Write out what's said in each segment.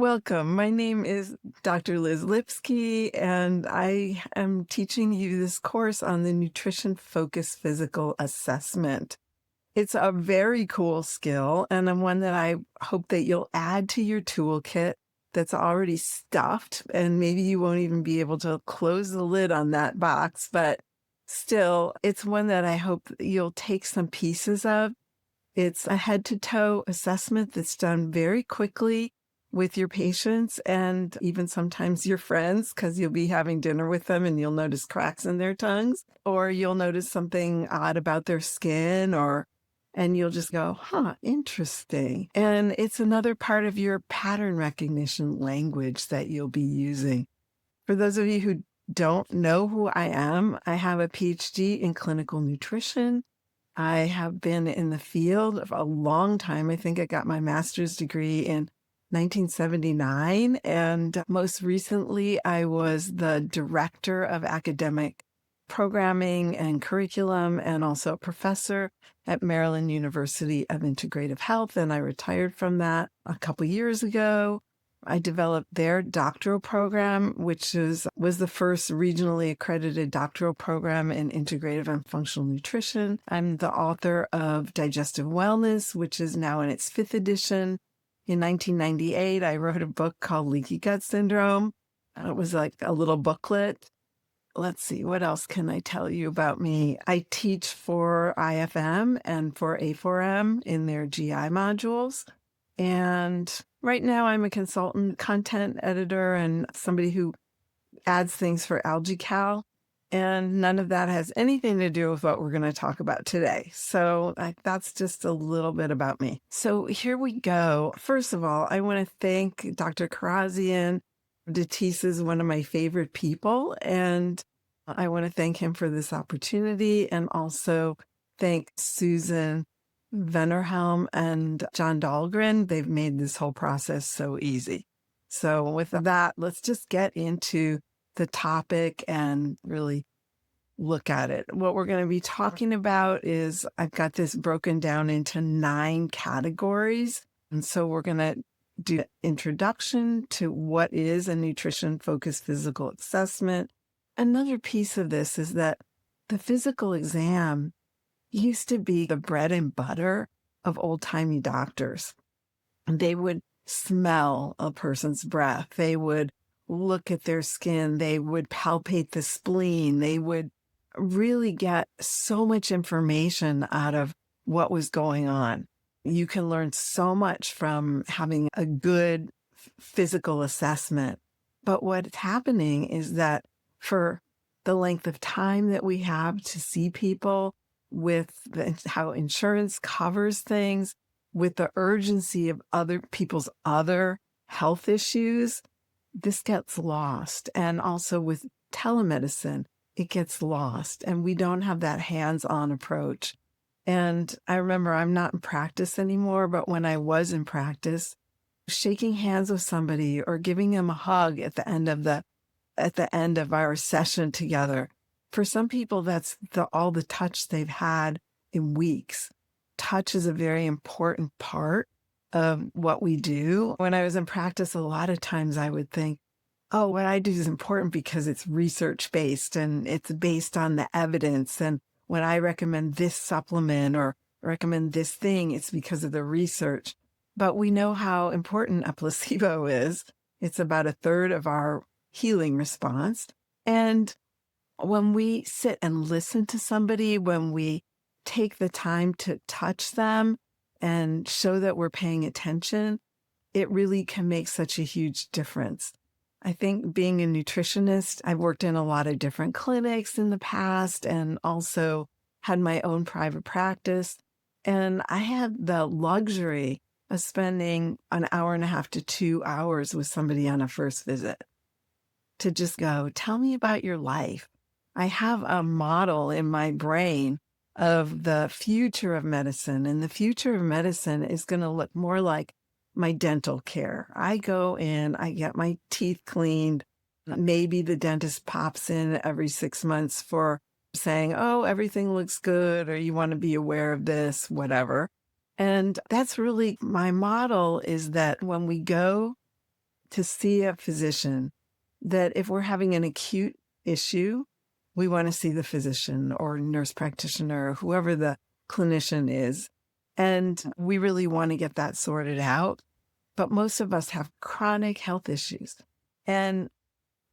Welcome. My name is Dr. Liz Lipsky, and I am teaching you this course on the nutrition focused physical assessment. It's a very cool skill and one that I hope that you'll add to your toolkit that's already stuffed. And maybe you won't even be able to close the lid on that box, but still, it's one that I hope that you'll take some pieces of. It's a head to toe assessment that's done very quickly with your patients and even sometimes your friends, because you'll be having dinner with them and you'll notice cracks in their tongues, or you'll notice something odd about their skin, and you'll just go, huh, interesting. And it's another part of your pattern recognition language that you'll be using. For those of you who don't know who I am, I have a PhD in clinical nutrition. I have been in the field for a long time. I think I got my master's degree in 1979. And most recently, I was the director of academic programming and curriculum and also a professor at Maryland University of Integrative Health. And I retired from that a couple years ago. I developed their doctoral program, which was the first regionally accredited doctoral program in integrative and functional nutrition. I'm the author of Digestive Wellness, which is now in its fifth edition. In 1998, I wrote a book called Leaky Gut Syndrome. It was like a little booklet. Let's see, what else can I tell you about me? I teach for IFM and for A4M in their GI modules. And right now I'm a consultant content editor and somebody who adds things for AlgaCal. And none of that has anything to do with what we're going to talk about today. So that's just a little bit about me. So here we go. First of all, I want to thank Dr. Karazian. Datis is one of my favorite people, and I want to thank him for this opportunity, and also thank Susan Vennerhelm and John Dahlgren. They've made this whole process so easy. So with that, let's just get into the topic and really look at it. What we're going to be talking about is I've got this broken down into 9 categories. And so we're going to do an introduction to what is a nutrition-focused physical assessment. Another piece of this is that the physical exam used to be the bread and butter of old-timey doctors. They would smell a person's breath. They would look at their skin. They would palpate the spleen. They would really get so much information out of what was going on. You can learn so much from having a good physical assessment. But what's happening is that for the length of time that we have to see people, with how insurance covers things, with the urgency of other people's other health issues, this gets lost. And also with telemedicine, it gets lost. And we don't have that hands-on approach. And I remember I'm not in practice anymore, but when I was in practice, shaking hands with somebody or giving them a hug at the end of our session together, for some people, that's all the touch they've had in weeks. Touch is a very important part of what we do. When I was in practice, a lot of times I would think, oh, what I do is important because it's research-based and it's based on the evidence. And when I recommend this supplement or recommend this thing, it's because of the research. But we know how important a placebo is. It's about a third of our healing response. And when we sit and listen to somebody, when we take the time to touch them and show that we're paying attention, it really can make such a huge difference. I think being a nutritionist, I've worked in a lot of different clinics in the past and also had my own private practice. And I had the luxury of spending an hour and a half to 2 hours with somebody on a first visit to just go, tell me about your life. I have a model in my brain of the future of medicine, and the future of medicine is going to look more like my dental care. I go in, I get my teeth cleaned. Maybe the dentist pops in every 6 months for saying, oh, everything looks good, or you want to be aware of this, whatever. And that's really my model, is that when we go to see a physician, that if we're having an acute issue, we want to see the physician or nurse practitioner, or whoever the clinician is. And we really want to get that sorted out. But most of us have chronic health issues. And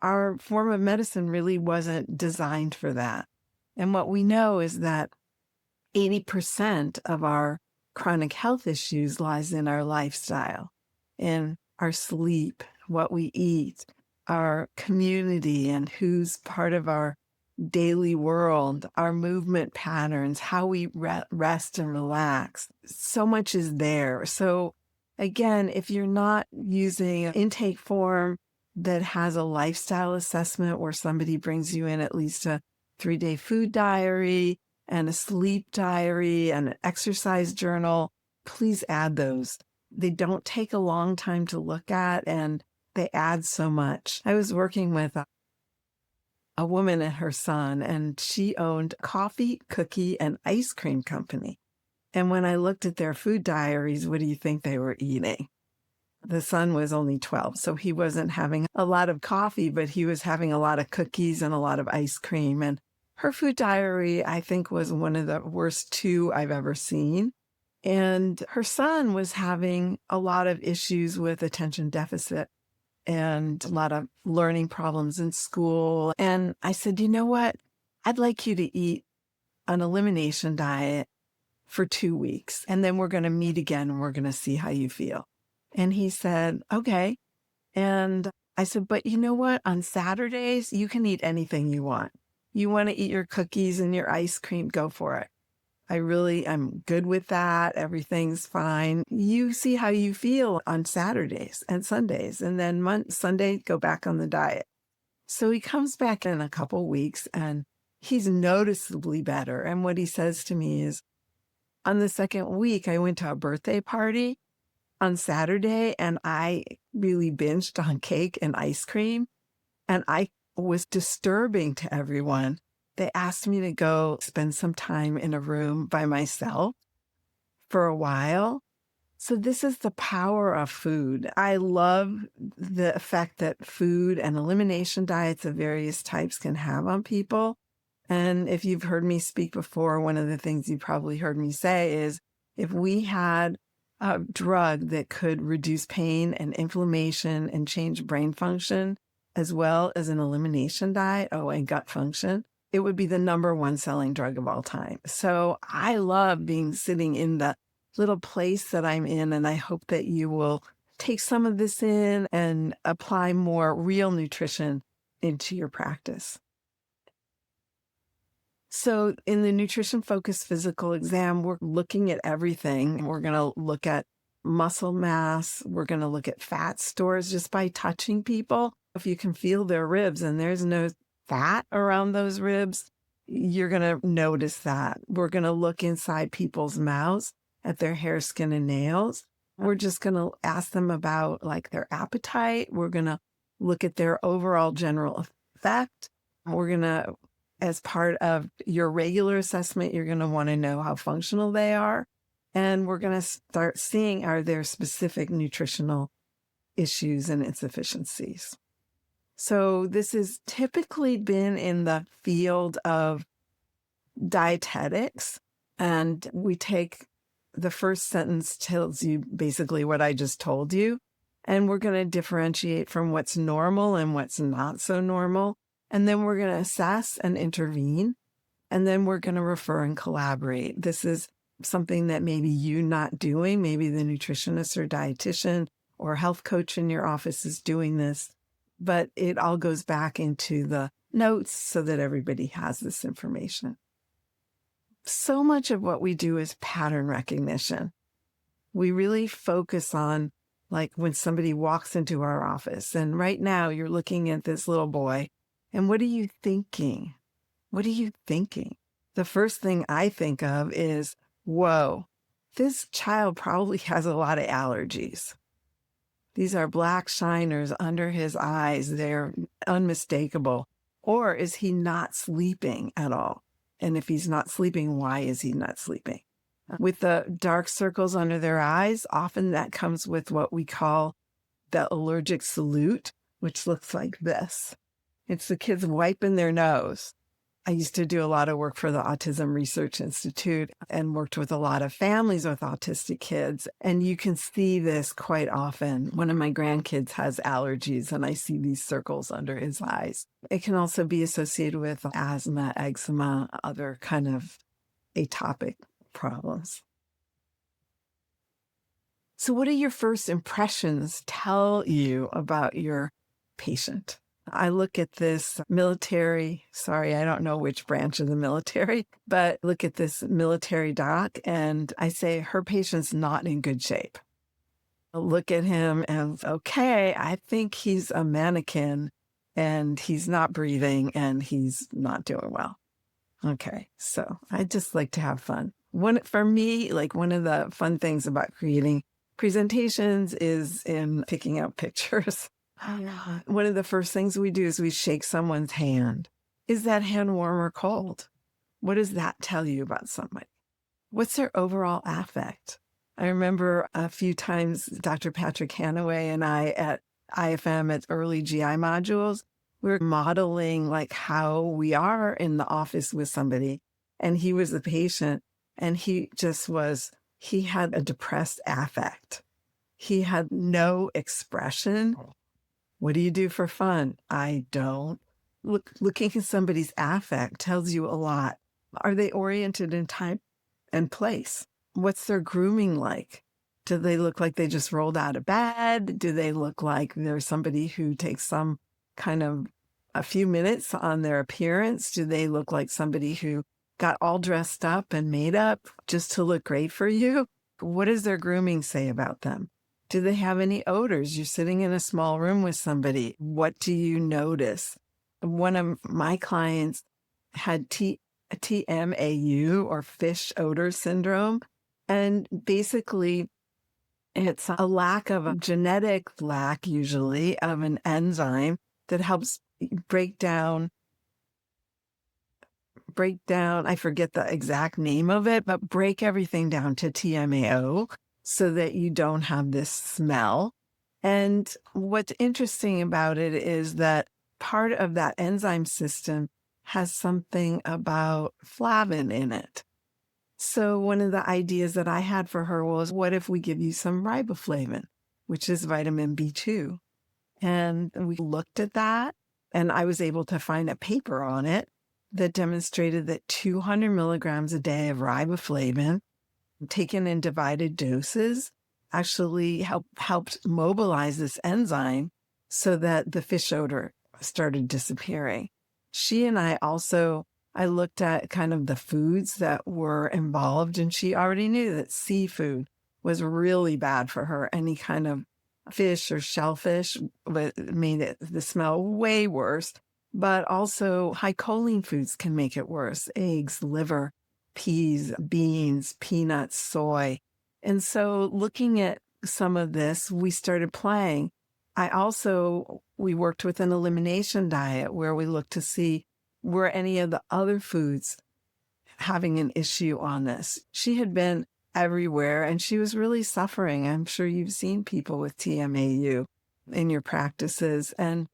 our form of medicine really wasn't designed for that. And what we know is that 80% of our chronic health issues lies in our lifestyle, in our sleep, what we eat, our community, and who's part of our daily world, our movement patterns, how we rest and relax. So much is there. So again, if you're not using an intake form that has a lifestyle assessment where somebody brings you in at least a 3-day food diary and a sleep diary and an exercise journal, please add those. They don't take a long time to look at, and they add so much. I was working with a woman and her son, and she owned a coffee, cookie, and ice cream company. And when I looked at their food diaries, what do you think they were eating? The son was only 12, so he wasn't having a lot of coffee, but he was having a lot of cookies and a lot of ice cream. And her food diary, I think, was one of the worst 2 I've ever seen. And her son was having a lot of issues with attention deficit and a lot of learning problems in school. And I said, you know what? I'd like you to eat an elimination diet for 2 weeks. And then we're going to meet again and we're going to see how you feel. And he said, okay. And I said, but you know what? On Saturdays, you can eat anything you want. You want to eat your cookies and your ice cream, go for it. I'm good with that. Everything's fine. You see how you feel on Saturdays and Sundays. And then Sunday, go back on the diet. So he comes back in a couple weeks and he's noticeably better. And what he says to me is, on the second week, I went to a birthday party on Saturday and I really binged on cake and ice cream. And I was disturbing to everyone. They asked me to go spend some time in a room by myself for a while. So this is the power of food. I love the effect that food and elimination diets of various types can have on people. And if you've heard me speak before, one of the things you probably heard me say is, if we had a drug that could reduce pain and inflammation and change brain function, as well as an elimination diet, and gut function, it would be the #1 selling drug of all time. So I love sitting in the little place that I'm in, and I hope that you will take some of this in and apply more real nutrition into your practice. So in the nutrition focused physical exam, we're looking at everything. We're going to look at muscle mass. We're going to look at fat stores just by touching people. If you can feel their ribs and there's no fat around those ribs, you're going to notice that. We're going to look inside people's mouths at their hair, skin, and nails. We're just going to ask them about their appetite. We're going to look at their overall general effect. We're going to, as part of your regular assessment, you're going to want to know how functional they are. And we're going to start seeing, are there specific nutritional issues and insufficiencies? So this has typically been in the field of dietetics. And we take the first sentence tells you basically what I just told you. And we're going to differentiate from what's normal and what's not so normal. And then we're going to assess and intervene. And then we're going to refer and collaborate. This is something that maybe you're not doing. Maybe the nutritionist or dietitian or health coach in your office is doing this. But it all goes back into the notes so that everybody has this information. So much of what we do is pattern recognition. We really focus on when somebody walks into our office, and right now you're looking at this little boy, and what are you thinking? What are you thinking? The first thing I think of is, whoa, this child probably has a lot of allergies. These are black shiners under his eyes. They're unmistakable. Or is he not sleeping at all? And if he's not sleeping, why is he not sleeping? With the dark circles under their eyes, often that comes with what we call the allergic salute, which looks like this. It's the kids wiping their nose. I used to do a lot of work for the Autism Research Institute and worked with a lot of families with autistic kids. And you can see this quite often. One of my grandkids has allergies, and I see these circles under his eyes. It can also be associated with asthma, eczema, other kind of atopic problems. So what do your first impressions tell you about your patient? I look at this military, sorry, I don't know which branch of the military, but look at this military doc and I say, her patient's not in good shape. I look at him and, okay, I think he's a mannequin and he's not breathing and he's not doing well. Okay, so I just like to have fun. For me, like one of the fun things about creating presentations is in picking out pictures. One of the first things we do is we shake someone's hand. Is that hand warm or cold? What does that tell you about somebody? What's their overall affect? I remember a few times Dr. Patrick Hanaway and I at IFM at early GI modules, we were modeling like how we are in the office with somebody. And he was the patient and he had a depressed affect. He had no expression. What do you do for fun? I don't. Looking at somebody's affect tells you a lot. Are they oriented in time and place? What's their grooming like? Do they look like they just rolled out of bed? Do they look like there's somebody who takes some kind of a few minutes on their appearance? Do they look like somebody who got all dressed up and made up just to look great for you? What does their grooming say about them? Do they have any odors? You're sitting in a small room with somebody. What do you notice? One of my clients had TMAU or fish odor syndrome. And basically, it's a lack of a genetic lack, usually, of an enzyme that helps break down, I forget the exact name of it, but break everything down to TMAO so that you don't have this smell. And what's interesting about it is that part of that enzyme system has something about flavin in it. So one of the ideas that I had for her was, what if we give you some riboflavin, which is vitamin B2? And we looked at that, and I was able to find a paper on it that demonstrated that 200 milligrams a day of riboflavin taken in divided doses actually helped mobilize this enzyme so that the fish odor started disappearing. She and I looked at kind of the foods that were involved, and she already knew that seafood was really bad for her. Any kind of fish or shellfish made the smell way worse, but also high choline foods can make it worse. Eggs, liver, peas, beans, peanuts, soy. And so looking at some of this, we started playing. We worked with an elimination diet where we looked to see were any of the other foods having an issue on this. She had been everywhere and she was really suffering. I'm sure you've seen people with TMAU in your practices. And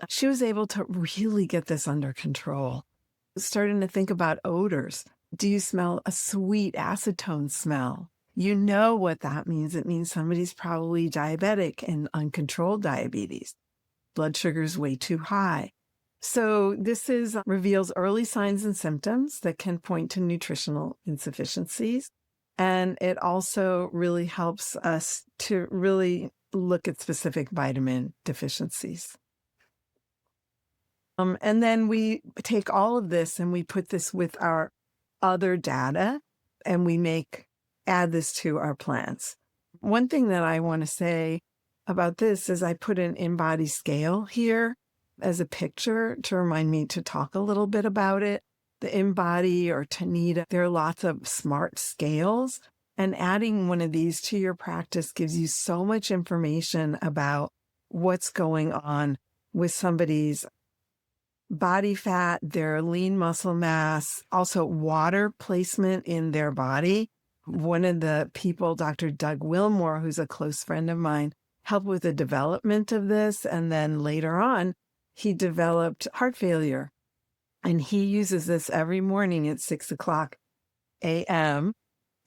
she was able to really get this under control. Starting to think about odors. Do you smell a sweet acetone smell? You know what that means. It means somebody's probably diabetic and uncontrolled diabetes. Blood sugar is way too high. So this reveals early signs and symptoms that can point to nutritional insufficiencies. And it also really helps us to really look at specific vitamin deficiencies. And then we take all of this and we put this with our other data and we add this to our plans. One thing that I want to say about this is I put an in-body scale here as a picture to remind me to talk a little bit about it. The in-body or Tanita, there are lots of smart scales, and adding one of these to your practice gives you so much information about what's going on with somebody's body fat, their lean muscle mass, also water placement in their body. One of the people, Dr. Doug Wilmore, who's a close friend of mine, help with the development of this. And then later on, he developed heart failure. And he uses this every morning at 6 o'clock a.m.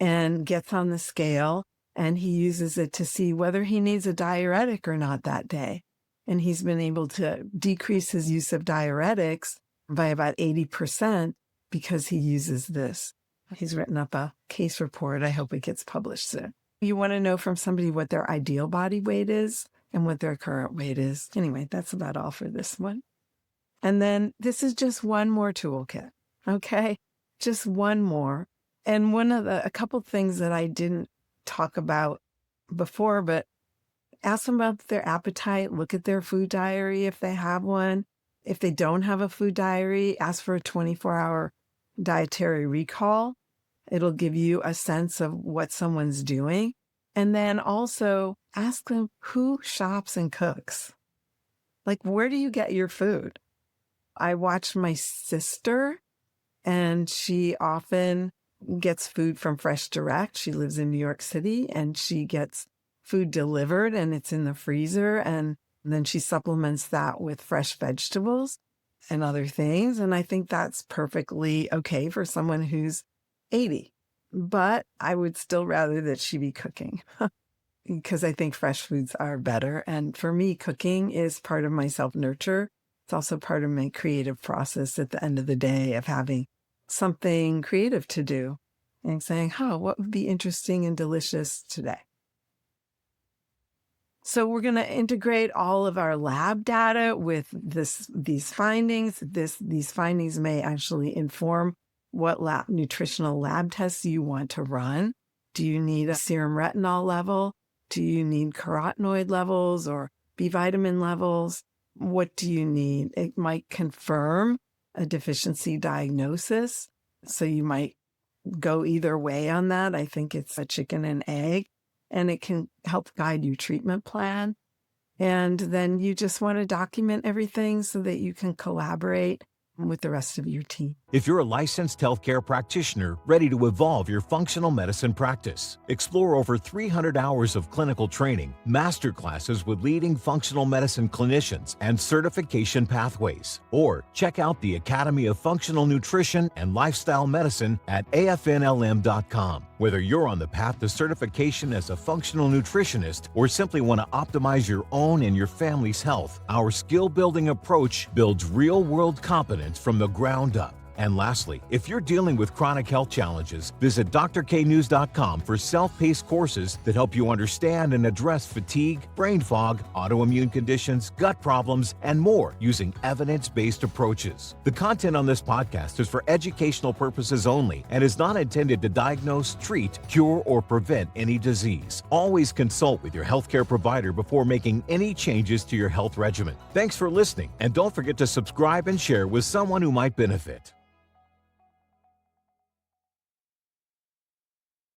and gets on the scale, and he uses it to see whether he needs a diuretic or not that day. And he's been able to decrease his use of diuretics by about 80% because he uses this. He's written up a case report. I hope it gets published soon. You want to know from somebody what their ideal body weight is and what their current weight is. Anyway, that's about all for this one. And then this is just one more toolkit, okay? Just one more. And a couple things that I didn't talk about before, but ask them about their appetite, look at their food diary if they have one. If they don't have a food diary, ask for a 24-hour dietary recall. It'll give you a sense of what someone's doing. And then also ask them who shops and cooks. Like, where do you get your food? I watch my sister, and she often gets food from Fresh Direct. She lives in New York City, and she gets food delivered, and it's in the freezer. And then she supplements that with fresh vegetables and other things. And I think that's perfectly okay for someone who's 80. But I would still rather that she be cooking because I think fresh foods are better. And for me, cooking is part of my self-nurture. It's also part of my creative process at the end of the day of having something creative to do and saying, what would be interesting and delicious today? So we're going to integrate all of our lab data with these findings. These findings may actually inform what nutritional lab tests you want to run. Do you need a serum retinol level? Do you need carotenoid levels or B vitamin levels? What do you need? It might confirm a deficiency diagnosis. So you might go either way on that. I think it's a chicken and egg, and it can help guide your treatment plan. And then you just want to document everything so that you can collaborate with the rest of your team. If you're a licensed healthcare practitioner ready to evolve your functional medicine practice, explore over 300 hours of clinical training, master classes with leading functional medicine clinicians, and certification pathways. Or check out the Academy of Functional Nutrition and Lifestyle Medicine at afnlm.com. Whether you're on the path to certification as a functional nutritionist or simply want to optimize your own and your family's health, our skill-building approach builds real-world competence from the ground up. And lastly, if you're dealing with chronic health challenges, visit drknews.com for self-paced courses that help you understand and address fatigue, brain fog, autoimmune conditions, gut problems, and more using evidence-based approaches. The content on this podcast is for educational purposes only and is not intended to diagnose, treat, cure, or prevent any disease. Always consult with your healthcare provider before making any changes to your health regimen. Thanks for listening, and don't forget to subscribe and share with someone who might benefit.